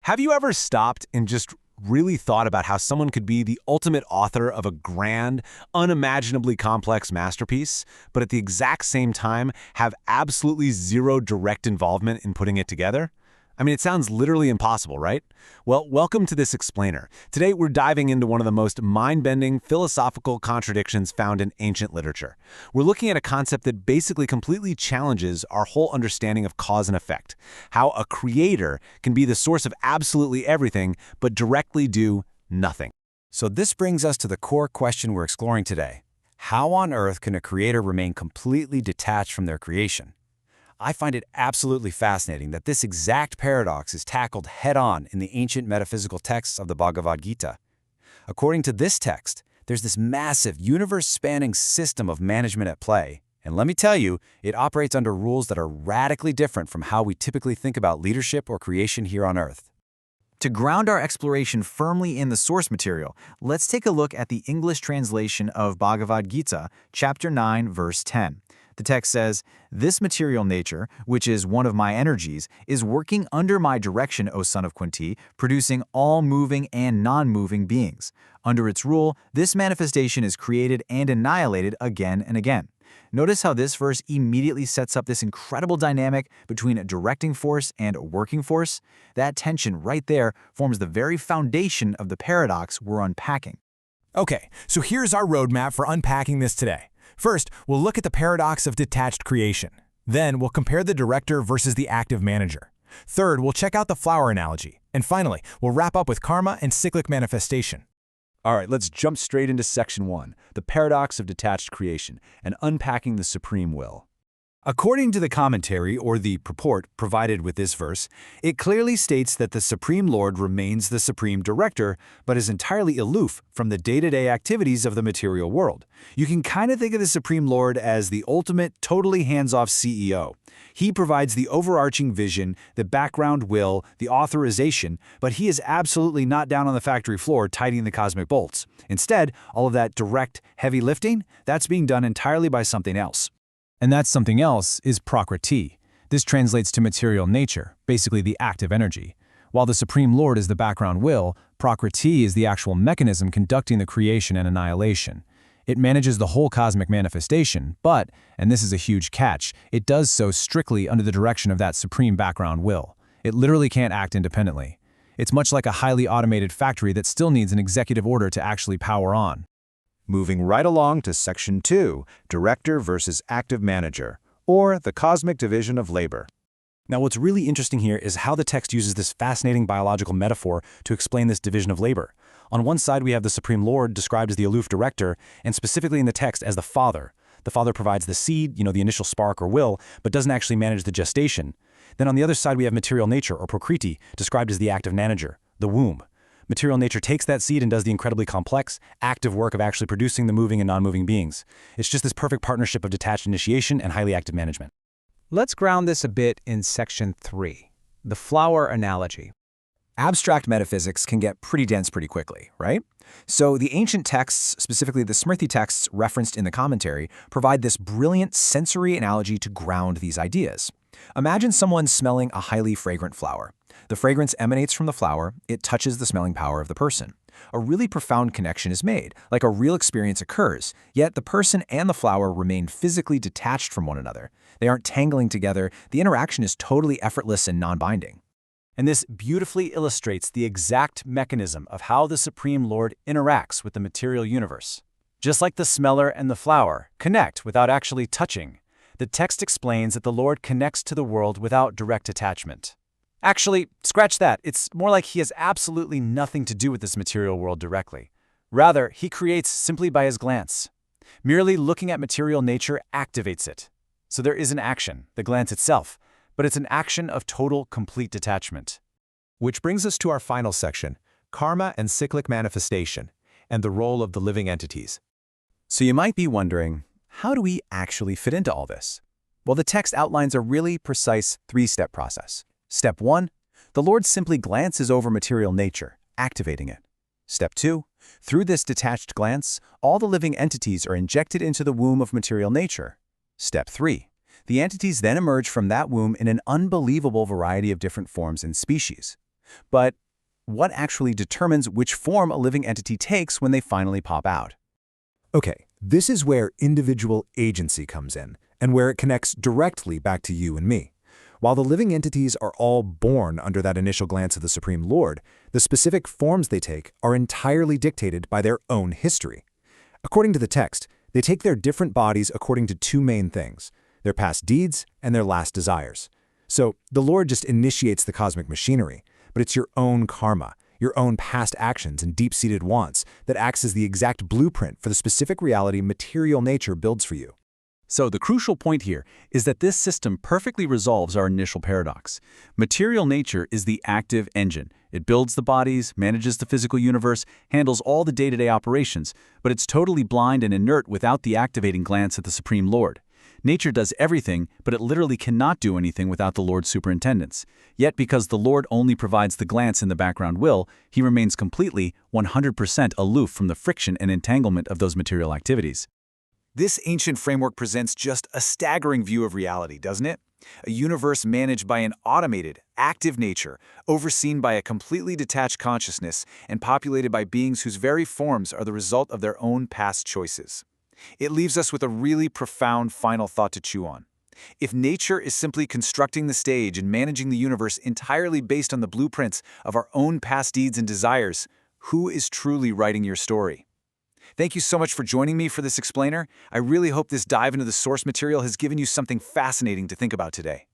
Have you ever stopped and just really thought about how someone could be the ultimate author of a grand, unimaginably complex masterpiece, but at the exact same time have absolutely zero direct involvement in putting it together? I mean, it sounds literally impossible, right? Well, welcome to this explainer. Today, we're diving into one of the most mind-bending philosophical contradictions found in ancient literature. We're looking at a concept that basically completely challenges our whole understanding of cause and effect, how a creator can be the source of absolutely everything, but directly do nothing. So this brings us to the core question we're exploring today. How on earth can a creator remain completely detached from their creation? I find it absolutely fascinating that this exact paradox is tackled head-on in the ancient metaphysical texts of the Bhagavad Gita. According to this text, there's this massive, universe-spanning system of management at play, and let me tell you, it operates under rules that are radically different from how we typically think about leadership or creation here on Earth. To ground our exploration firmly in the source material, let's take a look at the English translation of Bhagavad Gita, chapter 9, verse 10. The text says, "This material nature, which is one of my energies, is working under my direction, O son of Kuntī, producing all moving and non-moving beings. Under its rule, this manifestation is created and annihilated again and again." Notice how this verse immediately sets up this incredible dynamic between a directing force and a working force. That tension right there forms the very foundation of the paradox we're unpacking. Okay, so here's our roadmap for unpacking this today. First, we'll look at the paradox of detached creation. Then, we'll compare the director versus the active manager. Third, we'll check out the flower analogy. And finally, we'll wrap up with karma and cyclic manifestation. All right, let's jump straight into section 1, the paradox of detached creation, and unpacking the supreme will. According to the commentary, or the purport provided with this verse, it clearly states that the Supreme Lord remains the Supreme Director, but is entirely aloof from the day-to-day activities of the material world. You can kind of think of the Supreme Lord as the ultimate, totally hands-off CEO. He provides the overarching vision, the background will, the authorization, but he is absolutely not down on the factory floor tightening the cosmic bolts. Instead, all of that direct, heavy lifting, that's being done entirely by something else. And that something else is prakṛtiḥ. This translates to material nature, basically the active energy. While the Supreme Lord is the background will, prakṛtiḥ is the actual mechanism conducting the creation and annihilation. It manages the whole cosmic manifestation, but, and this is a huge catch, it does so strictly under the direction of that supreme background will. It literally can't act independently. It's much like a highly automated factory that still needs an executive order to actually power on. Moving right along to section 2, director versus active manager, or the cosmic division of labor. Now, what's really interesting here is how the text uses this fascinating biological metaphor to explain this division of labor. On one side, we have the Supreme Lord described as the aloof director, and specifically in the text as the father. The father provides the seed, the initial spark or will, but doesn't actually manage the gestation. Then on the other side, we have material nature, or prakṛtiḥ, described as the active manager, the womb. Material nature takes that seed and does the incredibly complex, active work of actually producing the moving and non-moving beings. It's just this perfect partnership of detached initiation and highly active management. Let's ground this a bit in section 3, the flower analogy. Abstract metaphysics can get pretty dense pretty quickly, right? So the ancient texts, specifically the Smriti texts referenced in the commentary, provide this brilliant sensory analogy to ground these ideas. Imagine someone smelling a highly fragrant flower. The fragrance emanates from the flower, it touches the smelling power of the person. A really profound connection is made, like a real experience occurs, yet the person and the flower remain physically detached from one another. They aren't tangling together, the interaction is totally effortless and non-binding. And this beautifully illustrates the exact mechanism of how the Supreme Lord interacts with the material universe. Just like the smeller and the flower connect without actually touching, the text explains that the Lord connects to the world without direct attachment. Actually, scratch that. It's more like he has absolutely nothing to do with this material world directly. Rather, he creates simply by his glance. Merely looking at material nature activates it. So there is an action, the glance itself, but it's an action of total, complete detachment. Which brings us to our final section, karma and cyclic manifestation, and the role of the living entities. So you might be wondering, how do we actually fit into all this? Well, the text outlines a really precise 3-step process. Step 1, the Lord simply glances over material nature, activating it. Step 2, through this detached glance, all the living entities are injected into the womb of material nature. Step 3, the entities then emerge from that womb in an unbelievable variety of different forms and species. But what actually determines which form a living entity takes when they finally pop out? Okay, this is where individual agency comes in, and where it connects directly back to you and me. While the living entities are all born under that initial glance of the Supreme Lord, the specific forms they take are entirely dictated by their own history. According to the text, they take their different bodies according to two main things: their past deeds and their last desires. So the Lord just initiates the cosmic machinery, but it's your own karma, your own past actions and deep-seated wants that acts as the exact blueprint for the specific reality material nature builds for you. So the crucial point here is that this system perfectly resolves our initial paradox. Material nature is the active engine. It builds the bodies, manages the physical universe, handles all the day-to-day operations, but it's totally blind and inert without the activating glance of the Supreme Lord. Nature does everything, but it literally cannot do anything without the Lord's superintendence. Yet because the Lord only provides the glance in the background will, he remains completely, 100% aloof from the friction and entanglement of those material activities. This ancient framework presents just a staggering view of reality, doesn't it? A universe managed by an automated, active nature, overseen by a completely detached consciousness, and populated by beings whose very forms are the result of their own past choices. It leaves us with a really profound final thought to chew on. If nature is simply constructing the stage and managing the universe entirely based on the blueprints of our own past deeds and desires, who is truly writing your story? Thank you so much for joining me for this explainer. I really hope this dive into the source material has given you something fascinating to think about today.